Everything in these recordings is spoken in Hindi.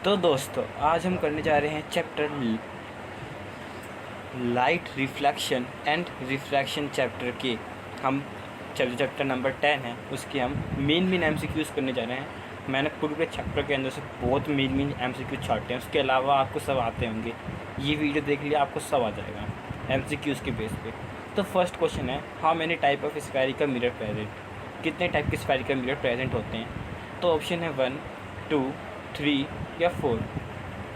तो दोस्तों आज हम करने जा रहे हैं chapter light reflection and refraction chapter के हम चैप्टर नंबर 10 है उसके हम मेन एमसीक्यूज़ करने जा रहे हैं। मैंने पूरे चैप्टर के अंदर से बहुत मेन एमसीक्यू छाटे हैं, उसके अलावा आपको सब आते होंगे। ये वीडियो देख लिया आपको सब आ जाएगा एमसीक्यूज़ के बेस पे। तो फर्स्ट क्वेश्चन है, how many type of spherical mirror present, कितने टाइप के स्फेरिकल मिरर प्रेजेंट होते हैं। तो ऑप्शन है 1, 2, 3 या 4।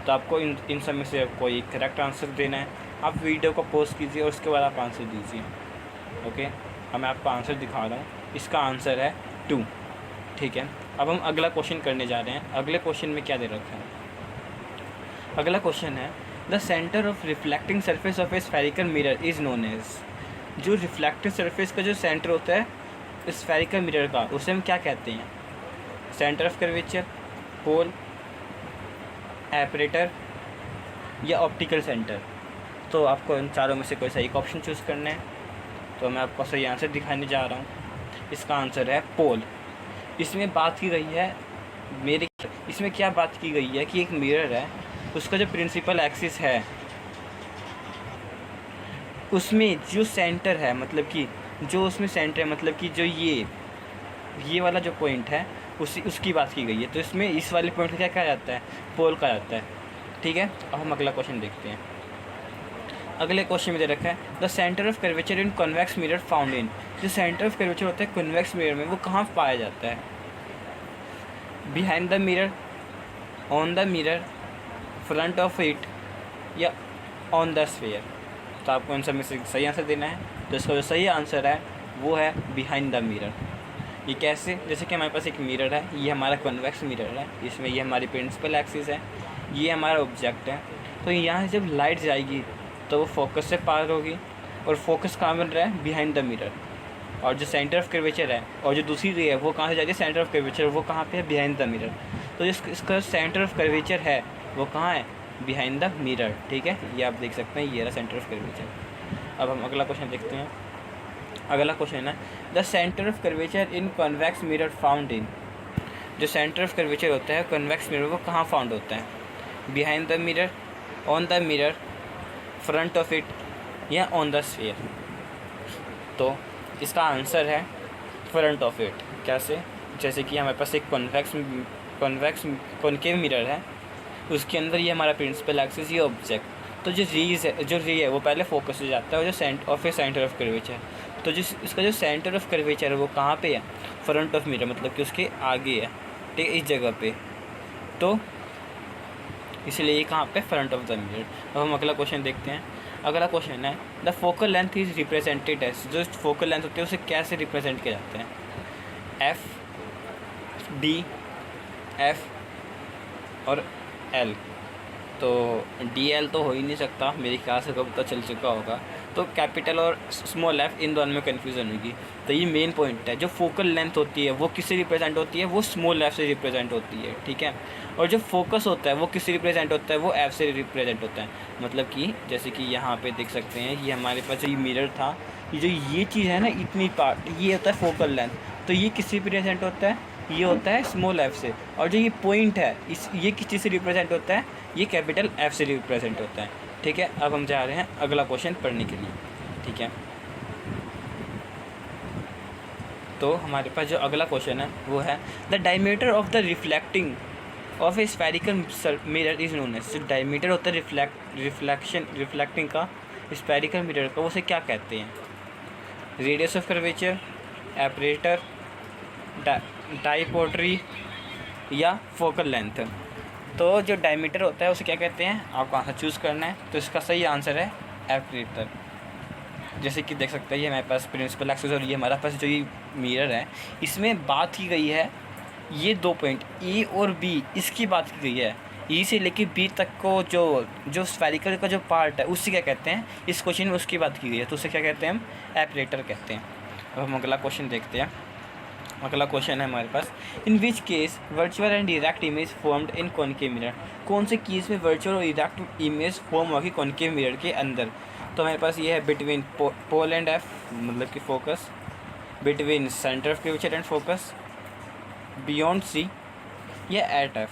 तो आपको इन सब में से कोई करेक्ट आंसर देना है। आप वीडियो को पॉज कीजिए और उसके बाद आप आंसर दीजिए। ओके, अब मैं आपको आंसर दिखा रहा हूँ। इसका आंसर है 2। ठीक है, अब हम अगला क्वेश्चन करने जा रहे हैं। अगले क्वेश्चन में क्या दे रखा है? अगला क्वेश्चन है, the centre of reflecting surface of a spherical mirror is known as. जो रिफ्लेक्टिव सरफेस का जो सेंटर होता है स्फेरिकल मिरर का, उसे हम क्या कहते हैं? Centre of curvature, pole, aperture या ऑप्टिकल सेंटर। तो आपको इन चारों में से कोई सा एक ऑप्शन चूज़ करना है। तो मैं आपको सही आंसर दिखाने जा रहा हूँ। इसका आंसर है पोल। इसमें बात की गई है इसमें क्या बात की गई है कि एक मिरर है, उसका जो प्रिंसिपल एक्सिस है उसमें जो सेंटर है, मतलब कि जो उसमें सेंटर है, मतलब कि जो ये वाला जो पॉइंट है उसकी बात की गई है। तो इसमें इस वाले पॉइंट को क्या कहा जाता है? पोल कहा जाता है। ठीक है, अब हम अगला क्वेश्चन देखते हैं। अगले क्वेश्चन में दे रखा है, the centre of curvature in convex mirror found in. जो सेंटर ऑफ कर्वेचर होता है कॉन्वेक्स मिरर में, वो कहाँ पाया जाता है? Behind the mirror, on the mirror, front of it या ऑन द स्फीयर। तो आपको इन सब में से सही आंसर देना है। तो इसका जो सही आंसर है वो है बिहाइंड द मिरर। ये कैसे? जैसे कि हमारे पास एक मिरर है, ये हमारा कॉन्वेक्स मिरर है, इसमें ये हमारी प्रिंसिपल एक्सिस है, ये हमारा ऑब्जेक्ट है। तो यहाँ से जब लाइट जाएगी तो वो फोकस से पार होगी, और फोकस कहाँ बन रहा है? Behind the mirror. और जो सेंटर ऑफ कर्वेचर है और जो दूसरी रे है वो कहाँ से जा रही है? सेंटर ऑफ कर्वेचर, वो कहाँ पे है? Behind the mirror. तो इसका सेंटर ऑफ कर्वेचर है वो कहाँ है? Behind the mirror. ठीक है, ये आप देख सकते हैं, ये रहा सेंटर ऑफ कर्वेचर। अब हम अगला क्वेश्चन देखते हैं। अगला क्वेश्चन है, the centre of curvature in convex mirror found in. जो सेंटर ऑफ कर्वेचर होता है कॉन्वेक्स मिरर, वो कहाँ फाउंड होता है? Behind the mirror, on the mirror, front of it या ऑन द स्फीयर। तो इसका आंसर है फ्रंट ऑफ इट। कैसे? जैसे कि हमारे पास एक कॉन्वेक्स कॉनकेव मिरर है, उसके अंदर ये हमारा प्रिंसिपल एक्सिस, ये ऑब्जेक्ट। तो जो रे है वो पहले फोकस हो जाता है, और जो सेंटर ऑफ कर्वेचर, तो इसका जो सेंटर ऑफ कर्वेचर है वो कहाँ पे है? फ्रंट ऑफ मिरर, मतलब कि उसके आगे है। ठीक है, इस जगह पे। तो इसलिए ये कहाँ पे? Front of the mirror. अब हम अगला क्वेश्चन देखते हैं। अगला क्वेश्चन है, the focal length is represented as. जो फोकल लेंथ होती है उसे कैसे रिप्रेजेंट किया जाता है? एफ, डी, एफ और एल। तो डी एल तो हो ही नहीं सकता, मेरे ख्याल से कब पता चल चुका होगा। तो कैपिटल और स्मॉल एफ, इन दोनों में कन्फ्यूज़न होगी। तो ये मेन पॉइंट है, जो फोकल लेंथ होती है वो किससे रिप्रेजेंट होती है? वो स्मॉल एफ से रिप्रेजेंट होती है। ठीक है, और जो फोकस होता है वो किससे रिप्रेजेंट होता है? वो एफ से रिप्रेजेंट होता है। मतलब कि जैसे कि यहाँ पे देख सकते हैं, ये हमारे पास जो ये मिरर था, ये चीज़ है ना, इतनी पार्ट, ये होता है फोकल लेंथ। तो ये किससे रिप्रेजेंट होता है? ये होता है स्मॉल एफ से। और जो ये पॉइंट है ये किस चीज़ से रिप्रेजेंट होता है? ये कैपिटल एफ से रिप्रेजेंट होता है। ठीक है, अब हम जा रहे हैं अगला क्वेश्चन पढ़ने के लिए। ठीक है, तो हमारे पास जो अगला क्वेश्चन है वो है, the diameter of the reflecting of a spherical mirror is known as. जो डायमीटर होता है रिफ्लेक्टिंग का स्फेरिकल मिरर का, उसे क्या कहते हैं? रेडियस ऑफ कर्वेचर, एपरेटर, डाइपोट्री या फोकल लेंथ। तो जो डायमीटर होता है उसे क्या कहते हैं? आपको आंसर चूज़ करना है। तो इसका सही आंसर है एपरेटर। जैसे कि देख सकते हैं, ये हमारे पास प्रिंसिपल एक्सिस और ये हमारा पास जो ये मिरर है, इसमें बात की गई है ये दो पॉइंट ए और बी, इसकी बात की गई है। ई से लेके बी तक को जो स्फेरिकल का जो पार्ट है उससे क्या कहते हैं? इस क्वेश्चन में उसकी बात की गई है, तो उसे क्या कहते हैं? हम एपरेटर कहते हैं। अब हम अगला क्वेश्चन देखते हैं। अगला क्वेश्चन है हमारे पास, in which case virtual and erect image formed in concave mirror. कौन से केस में वर्चुअल और इरेक्ट इमेज फॉर्म होगी कॉनकेव मिरर के अंदर? तो हमारे पास ये है बिटवीन पोल एंड एफ, मतलब कि focus, between centre of curvature and focus, beyond C या एट एफ।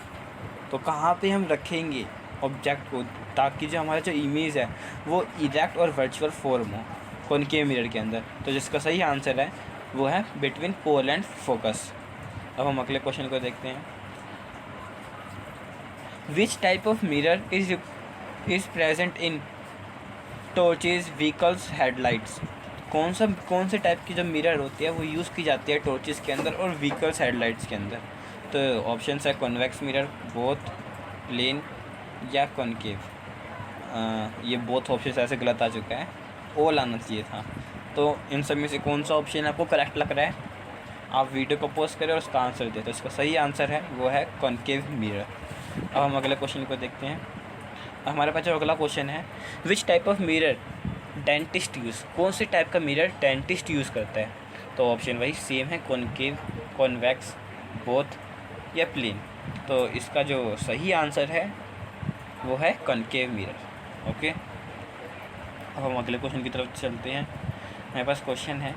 तो कहाँ पे हम रखेंगे ऑब्जेक्ट को, ताकि जो हमारा जो इमेज है वो इरेक्ट और वर्चुअल फॉर्म हो कॉनकेव मिरर के अंदर। तो जिसका सही आंसर है वो है बिटवीन पोल एंड फोकस। अब हम अगले क्वेश्चन को देखते हैं। Which type of mirror is present in torches vehicles headlights? कौन से टाइप की जो मिरर होती है वो यूज़ की जाती है टॉर्चेस के अंदर और व्हीकल्स हेडलाइट्स के अंदर? तो ऑप्शन है कॉन्वेक्स मिरर, बोथ, प्लेन या कॉनकेव। ये बोथ ऑप्शन ऐसे गलत आ चुका है, ऑल आना चाहिए था। तो इन सब में से कौन सा ऑप्शन आपको करेक्ट लग रहा है? आप वीडियो को पॉज करें और उसका आंसर दें। तो इसका सही आंसर है वो है कॉनकेव मिरर। अब हम अगले क्वेश्चन को देखते हैं। हमारे पास जो अगला क्वेश्चन है, which type of mirror dentist use? कौन से टाइप का मिरर डेंटिस्ट यूज़ करता है? तो ऑप्शन वही सेम है, कॉनकेव, कॉन्वेक्स, बोथ या प्लेन। तो इसका जो सही आंसर है वो है कॉनकेव मिरर। ओके, अब हम अगले क्वेश्चन की तरफ चलते हैं। मेरे पास क्वेश्चन है,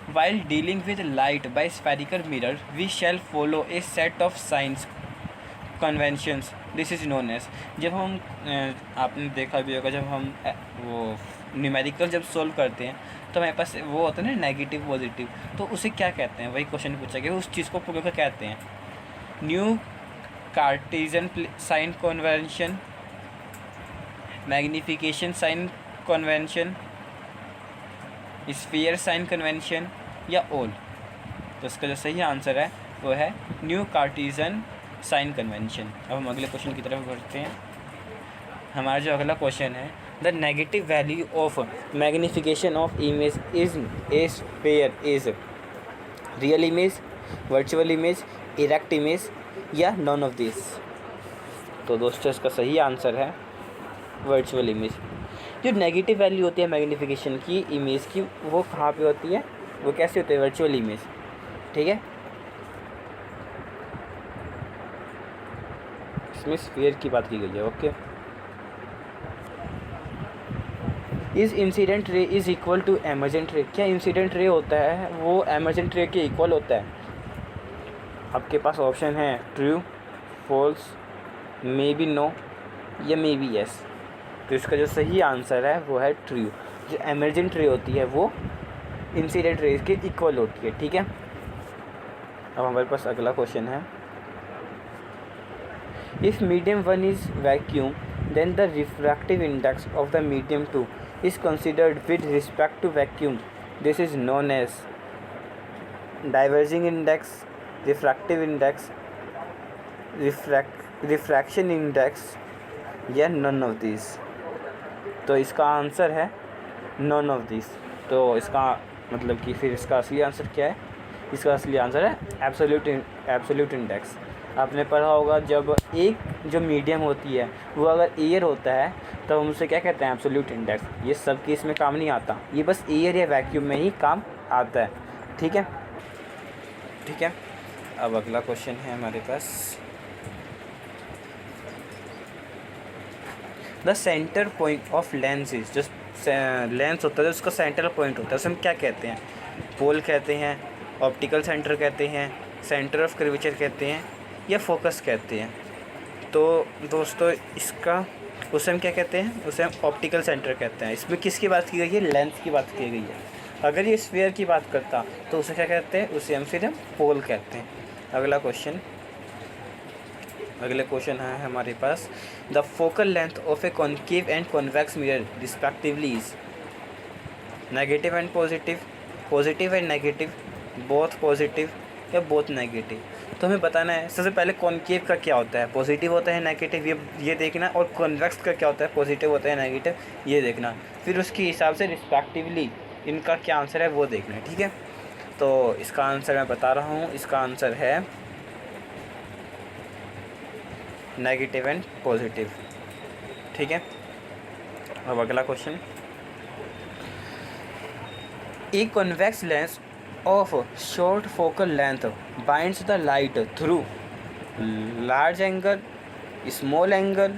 while dealing with light by spherical mirror we shall follow a set of science conventions, this is known as. जब हम आपने देखा भी होगा, जब हम वो न्यूमेरिकल जब सोल्व करते हैं तो हमारे पास वो होता है ना नेगेटिव पॉजिटिव, तो उसे क्या कहते हैं? वही क्वेश्चन पूछा गया, उस चीज़ को क्या कहते हैं? New Cartesian sign convention, magnification sign convention, sphere sign convention या ऑल? तो इसका जो सही आंसर है वो है न्यू कार्टेशियन साइन कन्वेंशन। अब हम अगले क्वेश्चन की तरफ बढ़ते हैं। हमारा जो अगला क्वेश्चन है, the negative value of magnification of image is a sphere is real image, virtual image, erect image या नॉन ऑफ दिस? तो दोस्तों इसका सही आंसर है वर्चुअल इमेज। जो नेगेटिव वैल्यू होती है मैग्निफिकेशन की इमेज की, वो कहाँ पे होती है, वो कैसे होती है? Virtual image. ठीक है, इसमें स्फीयर की बात की गई है। ओके, इस incident ray is equal to emergent रे? क्या इंसिडेंट रे होता है वो एमर्जेंट रे के इक्वल होता है? आपके पास ऑप्शन है true, false, may be no या मे बी येस। तो इसका जो सही आंसर है वो है ट्रू। जो एमर्जेंट रे होती है वो इंसिडेंट रे के इक्वल होती है। ठीक है, अब हमारे पास अगला क्वेश्चन है, if medium 1 is vacuum then the refractive index of the medium 2 is considered with respect to vacuum, this is known as diverging index, refractive index, refraction index या none of these? तो इसका आंसर है none of these। तो इसका मतलब कि फिर इसका असली आंसर क्या है? इसका असली आंसर है एब्सोल्यूट इंडेक्स। आपने पढ़ा होगा, जब एक जो मीडियम होती है वो अगर एयर होता है तो हम उसे क्या कहते हैं? Absolute index. ये सब केस में काम नहीं आता, ये बस एयर या वैक्यूम में ही काम आता है। ठीक है, ठीक है। अब अगला क्वेश्चन है हमारे पास, the centre point of lens is, जो लेंस होता है उसका सेंटर पॉइंट होता है उसे हम क्या कहते हैं? पोल कहते हैं, ऑप्टिकल सेंटर कहते हैं, सेंटर ऑफ कर्वेचर कहते हैं या फोकस कहते हैं? तो दोस्तों इसका उसे हम क्या कहते हैं? उसे हम ऑप्टिकल सेंटर कहते हैं। इसमें किसकी बात की गई है? लेंस की बात की गई है। अगर ये स्फीयर की बात करता तो उसे क्या कहते हैं? उसे हम फिर पोल कहते हैं। अगला क्वेश्चन है हमारे पास, the focal length of a concave and convex mirror respectively is negative and positive, positive and negative, both positive या बोथ नेगेटिव? तो हमें बताना है सबसे पहले कॉनकेव का क्या होता है, पॉजिटिव होता है नेगेटिव, ये देखना, और कॉन्वेक्स का क्या होता है, पॉजिटिव होता है नेगेटिव, ये देखना। फिर उसके हिसाब से रिस्पेक्टिवली इनका क्या आंसर है वो देखना है। ठीक है, तो इसका आंसर मैं बता रहा हूँ, इसका आंसर है नेगेटिव एंड पॉजिटिव। ठीक है, अब अगला question, a convex lens of short focal length binds the light through large angle, small angle,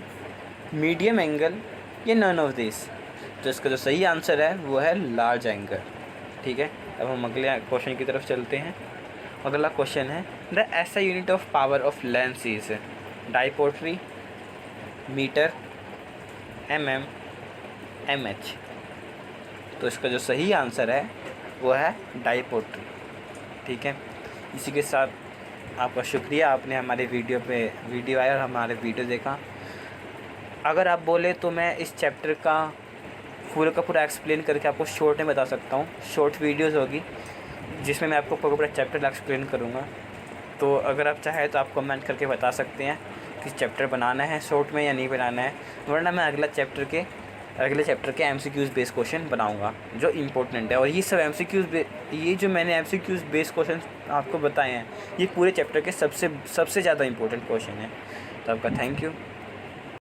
medium angle या none of these? तो इसका जो सही आंसर है वो है लार्ज एंगल। ठीक है, अब हम अगले क्वेश्चन की तरफ चलते हैं। अगला क्वेश्चन है, the SI unit of power of lens is, dioptre, metre, mm, mh। तो इसका जो सही आंसर है वो है डाइपोट्री। ठीक है, इसी के साथ आपका शुक्रिया, आपने हमारे वीडियो आया और हमारे वीडियो देखा। अगर आप बोले तो मैं इस चैप्टर का पूरा एक्सप्लेन करके आपको शॉर्ट में बता सकता हूँ। शॉर्ट वीडियोस होगी जिसमें मैं आपको पूरा चैप्टर एक्सप्लेन करूँगा। तो अगर आप चाहें तो आप कमेंट करके बता सकते हैं कि चैप्टर बनाना है शॉर्ट में या नहीं बनाना है, वरना मैं अगले चैप्टर के MCQs बेस्ड क्वेश्चन बनाऊंगा जो इम्पोर्टेंट है। और ये सब ये जो मैंने MCQs बेस्ड क्वेश्चन आपको बताए हैं, ये पूरे चैप्टर के सबसे ज़्यादा इम्पोर्टेंट क्वेश्चन है। तो आपका थैंक यू।